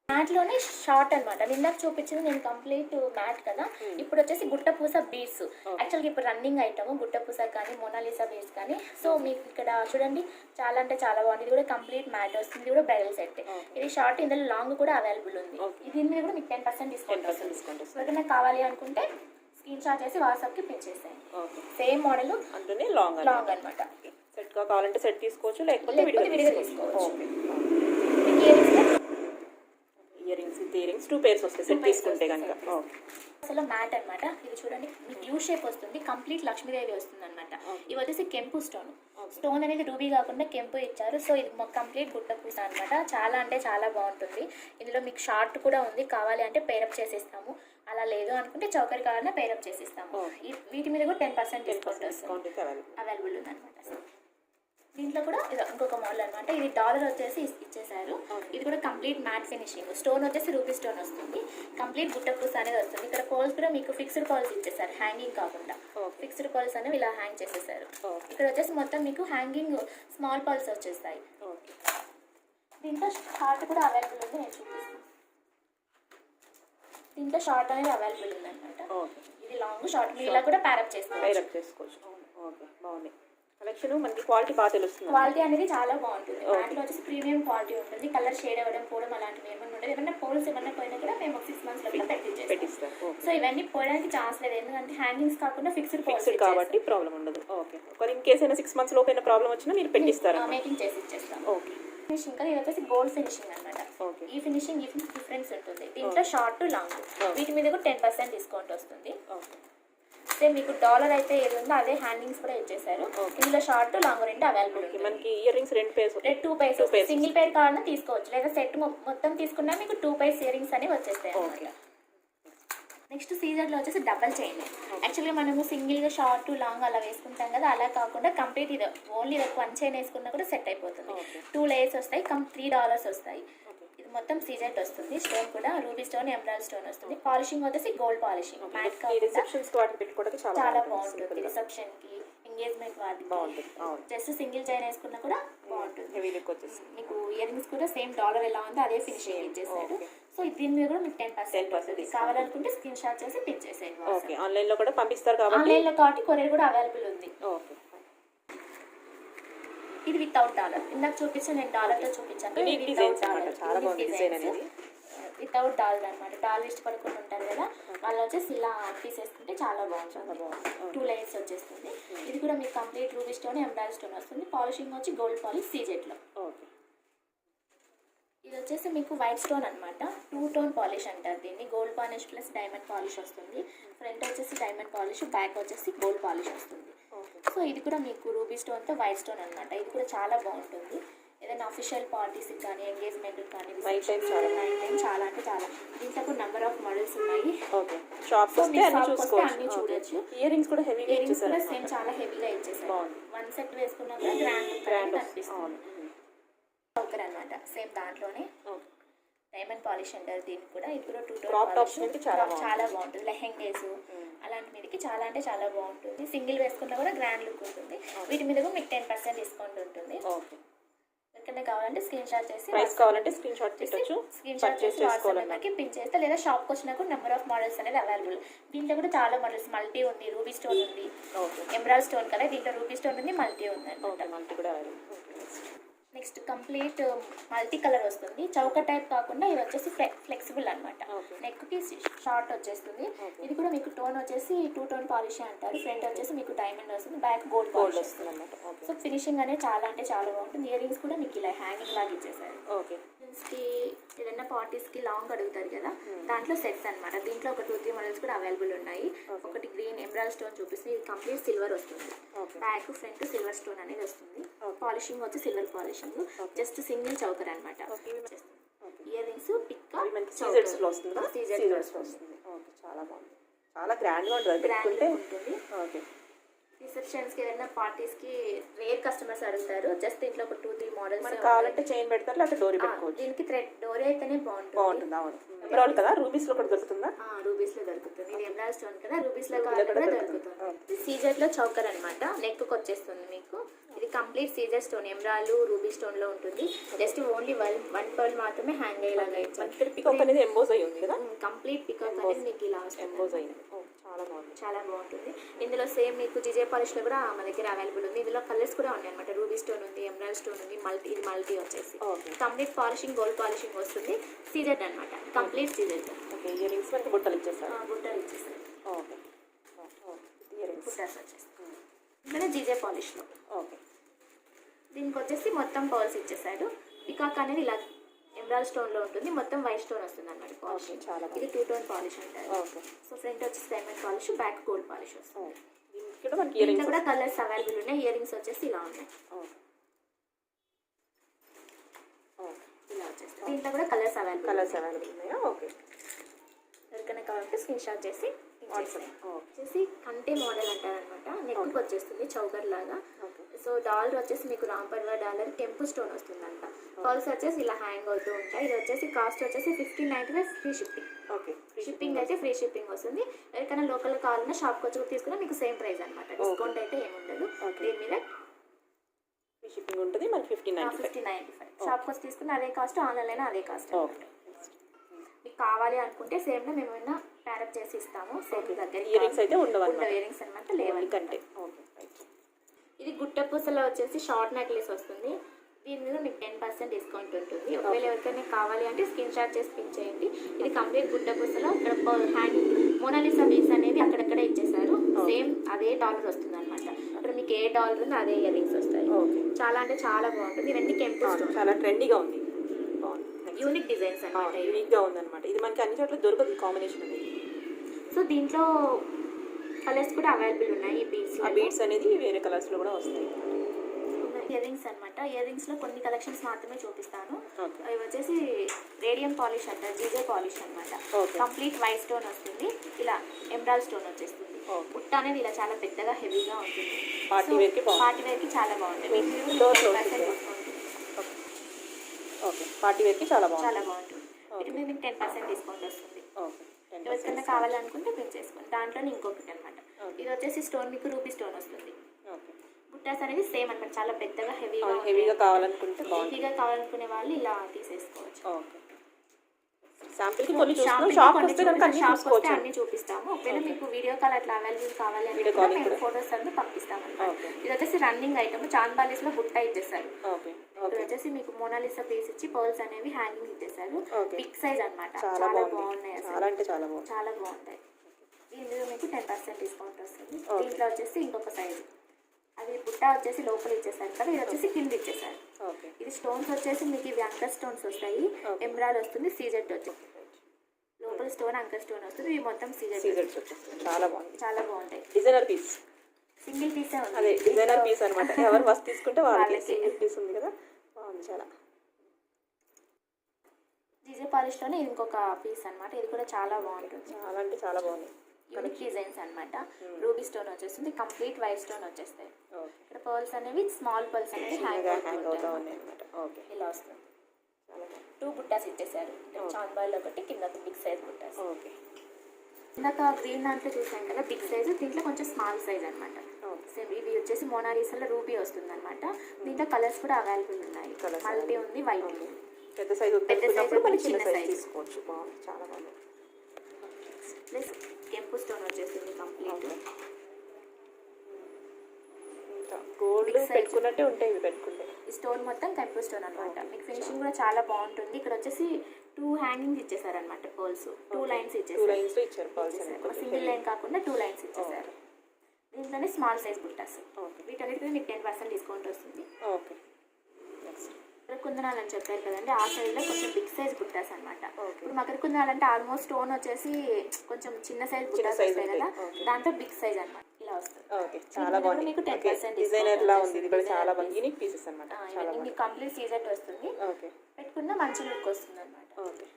మ్యాట్లోనే షార్ట్ అనమాట. నిన్నకు చూపించింది నేను కంప్లీట్ మ్యాట్ కదా. ఇప్పుడు వచ్చేసి గుట్టపూస బీడ్స్. యాక్చువల్గా ఇప్పుడు రన్నింగ్ ఐటమ్ గుట్టపూస కానీ మొనాలిసా బీడ్స్ కానీ. సో మీకు ఇక్కడ చూడండి చాలా అంటే చాలా బాగుంది. ఇది కూడా కంప్లీట్ మ్యాట్ వస్తుంది. ఇది కూడా బ్రైడల్ సెట్. ఇది షార్ట్, ఇందులో లాంగ్ కూడా అవైలబుల్ ఉంది. దీని మీద కూడా మీకు 10% డిస్కౌంట్ వస్తుంది. ఎవరికైనా కావాలి అనుకుంటే స్క్రీన్ షాట్ చేసి వాట్సాప్కి పిన్ చేసాయి. సేమ్ మోడల్ అంటే లాంగ్ అనమాట. సెట్ కావాలంటే సెట్ తీసుకోవచ్చు, లేకపోతే విడిగా తీసుకోవచ్చు. ఇయర్ రింగ్స్ 2 pairs వస్తాయి సెట్ తీసుకుంటే కనుక. అసలు మ్యాట్ అనమాట. ఇది చూడండి మీకు యూ షేప్ వస్తుంది. కంప్లీట్ లక్ష్మీదేవి వస్తుంది అనమాట. ఇవి వచ్చేసి కెంపు స్టోన్ అనేది రూబీ కాకుండా కెంపు ఇచ్చారు. సో ఇది కంప్లీట్ గుట్ట పూస అనమాట. చాలా అంటే చాలా బాగుంటుంది. ఇందులో మీకు షార్ట్ కూడా ఉంది. కావాలి అంటే పేరప్ చేసిస్తాము. అలా లేదు అనుకుంటే చౌకరి కావాలన్నా పేరప్ చేసిస్తాము. వీటి మీద కూడా 10% డిస్కౌంట్ అవైలబుల్ ఉంది అనమాట. దీంట్లో కూడా ఇంకొక మోడల్ అనమాట. ఇది డాలర్ వచ్చేసి ఇచ్చేసారు. ఇది కూడా కంప్లీట్ మ్యాట్ ఫినిషింగ్. స్టోన్ వచ్చేసి రూపీ స్టోన్ వస్తుంది. కంప్లీట్ గుట్ట పూస అనేది వస్తుంది. ఇక్కడ పర్ల్స్ కూడా మీకు ఫిక్స్డ్ పర్ల్స్ ఇచ్చేసారు, హ్యాంగింగ్ కాకుండా. ఫిక్స్డ్ పర్ల్స్ అనేవి ఇలా హ్యాంగ్ చేసేసారు. ఇక్కడ వచ్చేసి మొత్తం మీకు హ్యాంగింగ్ స్మాల్ పర్ల్స్ వచ్చేస్తాయి. దీంట్లో షార్ట్ కూడా అవైలబుల్ ఉంది. నేను చూపిస్తాను. దీంట్లో షార్ట్ అనేది అవైలబుల్ ఉంది అనమాట. ఇది లాంగ్ షార్ట్ ఇలా కూడా ప్యారప్ చేసుకోవచ్చు. బాగుంది కలెక్షన్. మనకి క్వాలిటీ బాగా తెలుస్తుంది. క్వాలిటీ అనేది చాలా బాగుంటుంది. దాంట్లో వచ్చేసి ప్రీమియం క్వాలిటీ ఉంటుంది. కలర్ షేడ్ అవ్వడం పోవడం అలాంటివి ఏమన్నా ఉండదు. ఏమన్నా పోల్స్ ఏమన్నా పోయినా కూడా మేము 6 months లో పెట్టిస్తాం. సో ఇవన్నీ పోయడానికి ఛాన్స్ లేదు, ఎందుకంటే హ్యాంగింగ్స్ కాకుండా ఫిక్స్డ్ కాబట్టి ప్రాబ్లం ఉండదు. ఓకే. ఒకవేళ ఇన్ కేసు అయినా 6 months లోపు అయినా ప్రాబ్లం వచ్చినా మీరు పెట్టిస్తారా? మేకింగ్ చేసి ఇచ్చేస్తాం. ఓకే. ఫినిషింగ్ కదా, ఇది వచ్చేసి గోల్డ్ ఫినిషింగ్ అనమాట. ఈ ఫినిషింగ్ డిఫరెన్స్ ఉంటుంది. దీంట్లో షార్ట్ లాంగ్ వీటి మీద కూడా 10% డిస్కౌంట్ వస్తుంది. సేమ్ మీకు డాలర్ అయితే ఏది ఉందో అదే హ్యాంగింగ్స్ కూడా ఇచ్చేసారు. ఇందులో షార్ట్ లాంగ్ రెండు అవైలబుల్. మనకి ఇయర్ రింగ్స్ 2 pairs సింగిల్ పేర్ కావాలన్నా తీసుకోవచ్చు, లేదా సెట్ మొత్తం తీసుకున్నా మీకు 2 pairs ఇయర్ రింగ్స్ అనేవి వచ్చేస్తాయి అనమాట. నెక్స్ట్ సీజర్లో వచ్చేసి డబల్ చైన్. యాక్చువల్గా మనము సింగిల్గా షార్ట్ లాంగ్ అలా వేసుకుంటాం కదా, అలా కాకుండా కంప్లీట్ ఇది ఓన్లీ 1 చైన్ వేసుకున్నా కూడా సెట్ అయిపోతుంది. 2 layers వస్తాయి, $3 వస్తాయి. ఇది మొత్తం సీజెట్ వస్తుంది. స్టోన్ కూడా రూబీ స్టోన్, ఎమరాల్డ్ స్టోన్ వస్తుంది. పాలిషింగ్ వచ్చేసి గోల్డ్ పాలిషింగ్. మ్యాట్ చాలా బాగుంటుంది. రిసెప్షన్ కి, ఎంగేజ్మెంట్ వాటికి బాగుంటుంది. జస్ట్ సింగిల్ చైన్ వేసుకున్నా కూడా బాగుంటుంది. మీకు ఇయర్ రింగ్స్ కూడా సేమ్ డాలర్ ఎలా ఉందో అదే ఫినిషింగ్ ఇచ్చేసారు. సో దీని మీద కూడా మీకు 10% కావాలనుకుంటే స్క్రీన్ షాట్ చేసి పిన్ చేసేయండి. ఆన్లైన్ లో కూడా పంపిస్తారు కాబట్టి, ఆన్లైన్ లో కాబట్టి కొరియర్ కూడా అవైలబుల్ ఉంది. ఇది వితౌట్ డాలర్. ఇందాక చూపించాను నేను డాలర్తో చూపించాను. వితౌట్ డాలర్ అనమాట. డాలర్ ఇష్టపడుకుంటూ ఉంటారు కదా, వాళ్ళు వచ్చేసి ఇలా తీసేసుకుంటే చాలా బాగుంటుంది. 2 layers వచ్చేస్తుంది. ఇది కూడా మీకు complete ruby stone, emerald stone వస్తుంది. పాలిషింగ్ వచ్చి గోల్డ్ పాలిష్ సీజెట్లో. ఇది వచ్చేసి మీకు వైట్ స్టోన్ అనమాట. 2 tone పాలిష్ అంటారు దీన్ని. Gold polish plus diamond polish వస్తుంది. ఫ్రంట్ వచ్చేసి డైమండ్ పాలిష్, బ్యాక్ వచ్చేసి గోల్డ్ పాలిష్ వస్తుంది. సో ఇది కూడా మీకు రూబీ స్టోన్తో వైట్ స్టోన్ అనమాట. ఇది కూడా చాలా బాగుంటుంది. ఏదైనా అఫీషియల్ పార్టీస్కి కానీ, ఎంగేజ్మెంట్ కానీ, నైట్ టైం చాలా అంటే చాలా. దీంట్లో కూడా నెంబర్ ఆఫ్ మోడల్స్ ఉన్నాయి. అన్ని చూడొచ్చు. ఇయర్ రింగ్స్ కూడా హెవీగా కూడా సేమ్ చాలా హెవీగా ఇచ్చేసారు. 1 set వేసుకున్నా కూడా గ్రాండ్ అనిపిస్తుంది. ఒకరు అనమాట సేమ్ దాంట్లోనే డైమండ్ పాలిష్ అంటారు దీనికి కూడా. ఇది కూడా 2 tone పాలిష్ చాలా బాగుంటుంది. లెహెంగాస్ అలాంటి మీదకి చాలా అంటే చాలా బాగుంటుంది. సింగిల్ వేసుకున్నా కూడా గ్రాండ్ లుక్ ఉంటుంది. వీటి మీద కూడా మీకు 10% డిస్కౌంట్ ఉంటుంది. ఓకే. ఎక్కడైనా కావాలంటే స్క్రీన్ షాట్ చేసి ప్రైస్ కావాలంటే స్క్రీన్ షాట్ పెట్టొచ్చు, స్క్రీన్ షాట్ చేసి వాట్సాప్ నెంబర్కి పిన్ చేస్తే, లేదా షాప్కి వచ్చినా కూడా నెంబర్ ఆఫ్ మోడల్స్ అనేది అవైలబుల్. దీంట్లో కూడా చాలా మోడల్స్, మల్టీ ఉంది, రూబీ స్టోన్ ఉంది, ఎమరాల్డ్ స్టోన్ కదా, దీంట్లో రూబీ స్టోన్ ఉంది, మల్టీ ఉంది అనమాట. మల్టీ కూడా available. Next complete multi colour వస్తుంది. చౌక టైప్ కాకుండా ఇది వచ్చేసి ఫ్లెక్సిబుల్ అనమాట. నెక్కి షార్ట్ వచ్చేస్తుంది. ఇది కూడా మీకు టోన్ వచ్చేసి 2 టోన్ పాలిష్ అంటారు. ఫ్రంట్ వచ్చేసి మీకు డైమండ్ వస్తుంది, బ్యాక్ గోల్డ్ వస్తుంది అనమాట. సో ఫినిషింగ్ అనేది చాలా అంటే చాలా బాగుంటుంది. ఇయర్ రింగ్స్ కూడా మీకు ఇలా హ్యాంగింగ్ లాగా ఇచ్చేసారు. ఓకే. కి ఏదైనా పార్టీస్కి లాంగ్ అడుగుతారు కదా, దాంట్లో సెట్స్ అనమాట. దీంట్లో ఒక 2-3 మోడల్స్ కూడా అవైలబుల్ ఉన్నాయి. ఒకటి గ్రీన్ ఎమరాల్డ్ స్టోన్ చూపిస్తుంది, ఇది కంప్లీట్ సిల్వర్ వస్తుంది. బ్యాక్ ఫ్రంట్ సిల్వర్ స్టోన్ అనేది వస్తుంది. పాలిషింగ్ వచ్చి silver polishing, just single choker అనమాట. ఇయర్ రింగ్స్ పిక్కా సీజర్స్ లో వస్తుందా? సీజర్స్ లో వస్తుంది. ఓకే, చాలా బాగుంది, చాలా గ్రాండ్ గా ఉంటుంది. గ్రాండ్ ఉంటుంది. ఓకే. రిసెప్షన్స్కి ఏదైనా పార్టీస్కి రేర్ కస్టమర్స్ అడుగుతారు. జస్ట్ దీంట్లో ఒక 2-3 మోడల్స్ కావాలంటే చైన్ పెడతారు, లేకపోతే డోరీ పెట్టుకోవచ్చు. దీనికి థ్రెడ్ డోరీ అయితేనే బాగుంటుంది. అవును, ఎమరాల్డ్ కదా, రూబీస్ లో కూడా దొరుకుతుందా? రూబీస్ లో దొరుకుతుంది. ఇది ఎమరాల్డ్ స్టోన్ కదా, రూబీస్ లో కూడా దొరుకుతుంది. సీజర్ లో చౌకర్ అనమాట, నెక్ వచ్చేస్తుంది మీకు. ఇది complete caesar stone, emerald ruby stone లో ఉంటుంది. జస్ట్ ఓన్లీ వన్ పర్ల్ మాత్రమే హ్యాంగ్ అయ్యేలాగా ఇచ్చారు. పికాక్ అనేది ఎంబోజ్ అయి ఉంది కదా, కంప్లీట్ పికాక్ అనేది మీకు ఇలా ఎంబోజ్ అయింది. చాలా బాగుంది, చాలా బాగుంటుంది. ఇందులో సేమ్ మీకు జిజే పాలిష్ లో కూడా మన దగ్గర అవైలబుల్ ఉంది. ఇందులో కలర్స్ కూడా ఉన్నాయి అనమాట. రూబీ స్టోన్ ఉంది, ఎమరాల్డ్ స్టోన్ ఉంది, ఇది మల్టీ వచ్చేసి కంప్లీట్ పాలిషింగ్, గోల్డ్ పాలిషింగ్ వస్తుంది. సీజెడ్ అనమాట, complete CZ. Okay. Ear rings మనకి బుట్టలు ఇచ్చేస్తారు. బుట్టలు ఇచ్చేస్తారు. ఓకే. ఇయర్ రింగ్స్ బుట్టాస్ వచ్చేస్తాయి. ఇందులో జిజే పాలిష్ లో. ఓకే. దీనికి వచ్చేసి మొత్తం పర్ల్స్ ఇచ్చేసాడు. పికాక్ అనేది ఇలా ఎమరాల్డ్ స్టోన్ లో ఉంటుంది, మొత్తం వైట్ స్టోన్ వస్తుంది అనమాట పాలిష్. ఇది 2 టోన్ పాలిష్ అంటారు. సో ఫ్రంట్ వచ్చేసి diamond polish, back gold polish వస్తుంది. దీంట్లో కూడా కలర్స్ అవైలబుల్ ఉన్నాయి. ఇయర్ రింగ్స్ వచ్చేసి ఇలా ఉన్నాయి. ఇలా వచ్చేస్తాయి. దీంట్లో కూడా కలర్స్ అవైలబుల్ ఉన్నాయా? ఓకే. ఎవరికైనా కావాలంటే స్క్రీన్ షాట్ చేసి వచ్చేసి కంటే మోడల్ అంటారు అనమాట. నెక్కి వచ్చేస్తుంది చౌకర్ లాగా. సో డాలర్ వచ్చేసి మీకు రాంపర్వా డాలర్ టెంపుల్ స్టోన్ వస్తుందంట. పర్ల్స్ వచ్చేసి ఇలా హ్యాంగ్ అవుతూ ఉంటాయి. ఇది వచ్చేసి కాస్ట్ వచ్చేసి 1595 ఫ్రీ షిప్పింగ్. ఓకే. షిప్పింగ్ అయితే ఫ్రీ షిప్పింగ్ వస్తుంది. ఎవరికైనా లోకల్ కావాలన్నా షాప్కి వచ్చి తీసుకున్నా మీకు సేమ్ ప్రైస్ అనమాట. డిస్కౌంట్ అయితే ఏముండదు. దీని మీద ఫ్రీ షిప్పింగ్ ఉంటుంది. మనకి 1595. షాప్కి వచ్చి తీసుకున్న అదే కాస్ట్, ఆన్లైన్ అదే కాస్ట్. మీకు కావాలి అనుకుంటే సేమ్ మేము ఏమైనా ప్యారప్ చేసి ఇస్తాము. సేమ్ దగ్గర ఇయర్ రింగ్స్ అయితే ఉండవు ఇయర్ రింగ్స్ అనమాట, లేవని కంటే. ఇది గుట్ట పూసలో వచ్చేసి షార్ట్ నెక్లెస్ వస్తుంది. దీని మీద మీకు 10% డిస్కౌంట్ ఉంటుంది. ఒకవేళ ఎవరికైనా కావాలి అంటే స్క్రీన్ షాట్ చేసి పిన్ చేయండి. ఇది కంప్లీట్ గుట్ట పూసలో ఇక్కడ హ్యాండ్ మోనాలిసా బీడ్స్ అనేవి అక్కడక్కడే ఇచ్చేసారు. సేమ్ అదే డాలర్ వస్తుంది అనమాట. అక్కడ మీకు ఏ డాలర్ ఉందో అదే ఇయర్ రింగ్స్ వస్తాయి. చాలా అంటే చాలా బాగుంటుంది. ఇవన్నీ కెంపుల్, చాలా ట్రెండీగా ఉంది. యూనిక్ డిజైన్స్ అనమాట, యూనిక్గా ఉందన్నమాట. ఇది మనకి అన్ని చోట్ల దొరకదు కాంబినేషన్ అనేది. సో దీంట్లో కలర్స్ కూడా అవైలబుల్ ఉన్నాయి. ఈ బీడ్స్, ఆ బీడ్స్ అనేది వేరే కలర్స్లో కూడా వస్తాయి. ఇయర్ రింగ్స్ అనమాట. ఇయర్ రింగ్స్లో కొన్ని కలెక్షన్స్ మాత్రమే చూపిస్తాను. ఇవి వచ్చేసి రేడియం పాలిష్ అంటారు, జీజే పాలిష్ అనమాట. కంప్లీట్ వైట్ స్టోన్ వస్తుంది. ఇలా ఎమరాల్డ్ స్టోన్ వచ్చేస్తుంది. బుట్ట అనేది ఇలా చాలా పెద్దగా హెవీగా ఉంటుంది. పార్టీ వేర్కి చాలా బాగుంటుంది. ఓకే. పార్టీ వేర్కి చాలా బాగుంటుంది. వీటి మీద మీకు 10% డిస్కౌంట్ వస్తుంది. ఎవరికైనా కావాలనుకుంటే పిన్ చేసుకోండి. దాంట్లోనే ఇంకొకటి అనమాట. ఇది వచ్చేసి స్టోన్ మీకు రూపీ స్టోన్ వస్తుంది. బుట్టాస్ అనేది సేమ్ అనమాట, చాలా పెద్దగా హెవీగా కావాలనుకునే వాళ్ళు ఇలా తీసేసుకోవచ్చు. శాంపిల్కి కొన్ని షాప్కి వస్తే అన్ని చూపిస్తాము. ఒకవేళ మీకు వీడియో కాల్ అట్లా అవైలబుల్ కావాలి అంటే మేము ఫోటోస్ అన్నీ పంపిస్తాము. ఇది వచ్చేసి రన్నింగ్ ఐటమ్, చాంద్బాలీస్ లో బుట్ట ఇచ్చేసారు. ఇక్కడ వచ్చేసి మీకు మోనాలిసా పీస్ ఇచ్చి పర్ల్స్ అనేవి హ్యాంగింగ్ ఇచ్చేసారు. బిగ్ సైజ్ అనమాట, చాలా బాగున్నాయి. చాలా బాగుంటాయి. ఇందులో మీకు 10% డిస్కౌంట్ వస్తుంది. దీంట్లో వచ్చేసి ఇంకొక సైజు, అది బుట్ట వచ్చేసి లోపల ఇచ్చేసారు కదా, ఇది వచ్చేసి కింద ఇచ్చేసారు. ఇది స్టోన్స్ వచ్చేసి మీకు ఇవి అంకర్ స్టోన్స్ వస్తాయి. ఎమరాల్డ్ వస్తుంది, సీజెడ్ వచ్చేసి లోపల స్టోన్ అంకర్ స్టోన్ వస్తుంది. ఇవి మొత్తం సీజెడ్. చాలా బాగుంటాయి. డిజైనర్ పీస్, సింగిల్ పీసే ఉంది. అదే డిజైనర్ పీస్ అనమాట. ఎవరు ఫస్ట్ తీసుకుంటే వాళ్ళకి సింగిల్ పీస్ ఉంది కదా, బాగుంది. చాలా జీజే పాలిష్లోనే ఇంకొక పీస్ అనమాట. ఇది కూడా చాలా బాగుంటుంది. చాలా అంటే చాలా బాగుంది. యూనిక్ డిజైన్స్ అనమాట. రూబీ స్టోన్ వచ్చేస్తుంది, కంప్లీట్ వైట్ స్టోన్ వచ్చేస్తాయి. ఇక్కడ పర్ల్స్ అనేవి స్మాల్ పర్ల్స్ అనేవి హ్యాంగ్ అవుతా ఉన్నాయి అనమాట. ఇలా వస్తుంది. 2 బుట్టాస్ ఇచ్చేసారు. చాంద్బాయిలో ఒకటి, కింద బిగ్ సైజ్ బుట్టాస్. ఇందాక గ్రీన్ దాంట్లో చూసాం కదా బిగ్ సైజ్, దీంట్లో కొంచెం స్మాల్ సైజ్ అనమాట. సేమ్ ఇవి వచ్చేసి మోనాలిసాలో రూబీ వస్తుంది అనమాట. దీంట్లో కలర్స్ కూడా అవైలబుల్ ఉన్నాయి, మల్టీ ఉంది, వైట్ ఉంది. పెద్ద సైజ్ చిన్న సైజ్ తీసుకోవచ్చు. చాలా బాగుంది. ప్లస్ కెంపు స్టోన్ వచ్చేసింది కంప్లీట్. గోల్డ్ పెట్టుకున్నట్టే ఉంటాయి ఇవి పెట్టుకుంటే. ఈ స్టోన్ మొత్తం కెంపు స్టోన్ అనమాట. మీకు ఫినిషింగ్ కూడా చాలా బాగుంటుంది. ఇక్కడ వచ్చేసి 2 హ్యాంగింగ్స్ ఇచ్చేసారనమాట, పర్ల్స్ 2 లైన్స్ ఇచ్చేసారు. సింగిల్ లైన్ కాకుండా 2 లైన్స్ ఇచ్చేసారు. దీంట్లోనే స్మాల్ సైజ్ బుట్టాస్. వీటన్నిటికీ మీకు 10% డిస్కౌంట్ వస్తుంది. ఓకే. కుందనాలు అని చెప్పారు కదండి, ఆ సైజ్లో కొంచెం బిగ్ సైజ్ బుట్టాస్ అనమాట. ఇప్పుడు మకర కుందనాలు అంటే ఆల్మోస్ట్ స్టోన్ వచ్చేసి కొంచెం చిన్న సైజ్ బుట్టాస్ వస్తాయి కదా, దాంట్లో బిగ్ సైజ్ అనమాట ఇలా వస్తుంది. చాలా బాగుంది. మీకు 10% డిజైనర్ లా ఉంది. ఇది కూడా చాలా బాగుంది. యూనిక్ పీసెస్ అన్నమాట. మీకు కంప్లీట్ సీజెట్ వస్తుంది. పెట్టుకున్న మంచి లుక్ వస్తుంది అనమాట. Okay.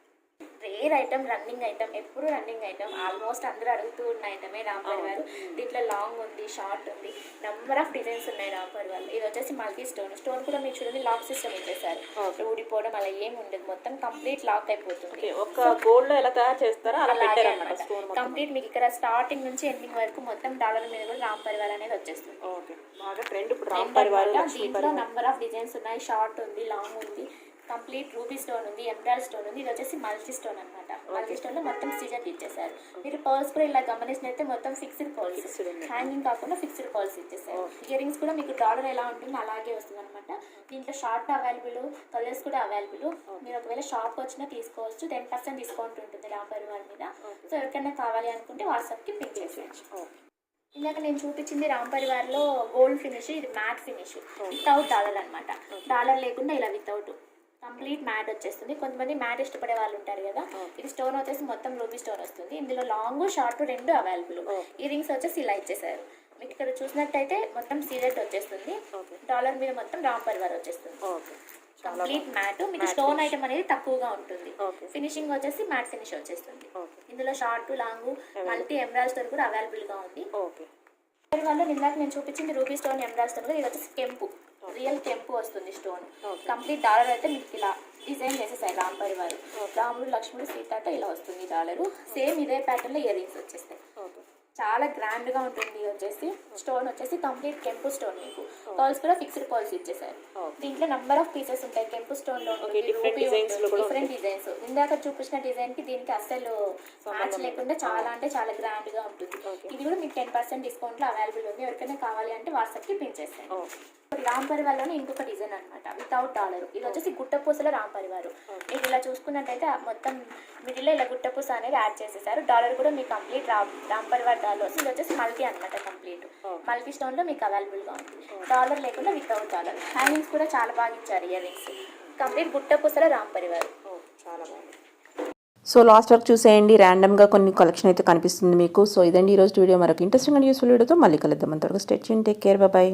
Rare item, running item, ఎప్పుడు రన్నింగ్ ఐటమ్, ఆల్మోస్ట్ అందరూ అడుగుతూ ఉన్న ఐటమే రాంపర్ వారు. దీంట్లో లాంగ్ ఉంది, షార్ట్ ఉంది, నెంబర్ ఆఫ్ డిజైన్స్ ఉన్నాయి రాంపర్ వాళ్ళు. ఇది వచ్చేసి మల్టీ స్టోన్. స్టోన్ కూడా మీరు చూడండి లాక్ సిస్టమ్ ఇచ్చేసారు. ఊడిపోవడం అలా ఏమి ఉండదు, మొత్తం కంప్లీట్ లాక్ అయిపోతుంది. ఒక గోల్డ్ లో ఎలా తయారు చేస్తారో అలా కంప్లీట్ మీకు ఇక్కడ స్టార్టింగ్ నుంచి ఎండింగ్ వరకు మొత్తం డాలర్ మీద కూడా రాంపర్ వారు అనేది వచ్చేస్తుంది. దీంట్లో నెంబర్ ఆఫ్ డిజైన్స్ ఉన్నాయి. షార్ట్ ఉంది, లాంగ్ ఉంది, కంప్లీట్ రూబీ స్టోన్ ఉంది, ఎంబ్రాయిడ్ స్టోన్ ఉంది. ఇది వచ్చేసి మల్టీ స్టోన్ అనమాట. మల్టీ స్టోన్ లో మొత్తం సీజర్ ఇచ్చేసారు. మీరు పర్ల్స్ కూడా ఇలా గమనించినట్టే మొత్తం ఫిక్స్డ్ పర్ల్స్, హ్యాంగింగ్ కాకుండా ఫిక్స్డ్ పర్ల్స్ ఇచ్చేసారు. ఇయర్ రింగ్స్ కూడా మీకు డాలర్ ఎలా ఉంటుందో అలాగే వస్తుంది అనమాట. దీంట్లో షార్ట్ అవైలబుల్, కలర్స్ కూడా అవైలబుల్. మీరు ఒకవేళ షాప్ వచ్చినా తీసుకోవచ్చు. 10% డిస్కౌంట్ ఉంటుంది రాంపర్ వారి మీద. సో ఎవరికైనా కావాలి అనుకుంటే వాట్సాప్కి పిక్ చేసేయచ్చు. ఇందాక నేను చూపించింది రాంపర్ వారిలో గోల్డ్ ఫినిష్, ఇది మ్యాట్ ఫినిష్ వితౌట్ డాలర్ అనమాట. డాలర్ లేకుండా ఇలా వితౌట్ కంప్లీట్ మ్యాట్ వచ్చేస్తుంది. కొంతమంది మ్యాట్ ఇష్టపడే వాళ్ళు ఉంటారు కదా. ఇది స్టోన్ వచ్చేసి మొత్తం రూబీ స్టోన్ వస్తుంది. ఇందులో లాంగ్ షార్ట్ 2 అవైలబుల్. ఈ రింగ్స్ వచ్చేసి ఇలా ఇచ్చేసారు. మీకు ఇక్కడ చూసినట్టయితే మొత్తం సీజెట్ వచ్చేస్తుంది. డాలర్ మీద మొత్తం రాంపర్ వారు వచ్చేస్తుంది. Complete mat. మీకు స్టోన్ ఐటమ్ అనేది తక్కువగా ఉంటుంది. ఫినిషింగ్ వచ్చేసి మ్యాట్ ఫినిష్ వచ్చేస్తుంది. ఇందులో షార్ట్, లాంగ్, మల్టీ ఎంబ్రాయిడ్ స్టోన్ కూడా అవైలబుల్ గా ఉంది. వాళ్ళు ఇందాక నేను చూపించింది రూబీ స్టోన్, ఎంబ్రాయిడ్ స్టోన్. ఇది వచ్చేసి కెంపు, రియల్ కెంపు వస్తుంది స్టోన్. కంప్లీట్ డాలర్ అయితే మీకు ఇలా డిజైన్ చేసేసాయి రాంపర్ వారు. రాముడు, లక్ష్ముడు, సీతాతో ఇలా వస్తుంది డాలరు. సేమ్ ఇదే ప్యాటర్న్ లో ఇయర్ రింగ్స్ వచ్చేస్తాయి. చాలా గ్రాండ్ గా ఉంటుంది. వచ్చేసి స్టోన్ వచ్చేసి కంప్లీట్ కెంపు స్టోన్. మీకు పర్ల్స్ కూడా ఫిక్స్డ్ పర్ల్స్ ఇచ్చేసారు. దీంట్లో నంబర్ ఆఫ్ పీసెస్ ఉంటాయి. కెంపు స్టోన్ లో డిఫరెంట్ డిజైన్స్. ఇందాక చూపించిన డిజైన్ కి దీనికి అసలు మ్యాచ్ లేకుండా చాలా అంటే చాలా గ్రాండ్ గా ఉంటుంది. ఇది కూడా మీకు 10% డిస్కౌంట్ లో అవైలబుల్ ఉంది. ఎవరికైనా కావాలి అంటే వాట్సాప్ కి పిన్ చేస్తాను. రాంపర్ వాళ్ళలో ఇంకొక డిజైన్ అనమాట వితౌట్ డాలర్. ఇది వచ్చేసి గుట్టపూసలో రాంపర్ వారు. మీరు ఇలా చూసుకున్నట్టయితే మొత్తం మిడిల్లో ఇలా గుట్టపూస అనేది యాడ్ చేసేసారు. డాలర్ కూడా మీకు కంప్లీట్ రాంపర్ వారి డాలర్. ఇది వచ్చేసి మల్టీ అనమాట. కంప్లీట్ మల్టీ స్టోన్ లో మీకు అవైలబుల్ గా ఉంది. డాలర్ లేకుండా వితౌట్ డాలర్. హ్యాంగింగ్స్ కూడా చాలా బాగా ఇచ్చారు. ఇయర్ రింగ్స్ కంప్లీట్ గుట్టపూసలో రాంపర్ వారు. చాలా బాగుంది. సో లాస్ట్ వరకు చూసేయండి. ర్యాండమ్గా కొన్ని కలెక్షన్ అయితే కనిపిస్తుంది మీకు. సో ఇదండి ఈరోజు వీడియో. మరొక ఇంట్రెస్టింగ్ అండ్ యూస్ఫుల్ వీడియోతో మళ్ళీ కలుద్దాం. అంతవరకు stay tune, take care, by.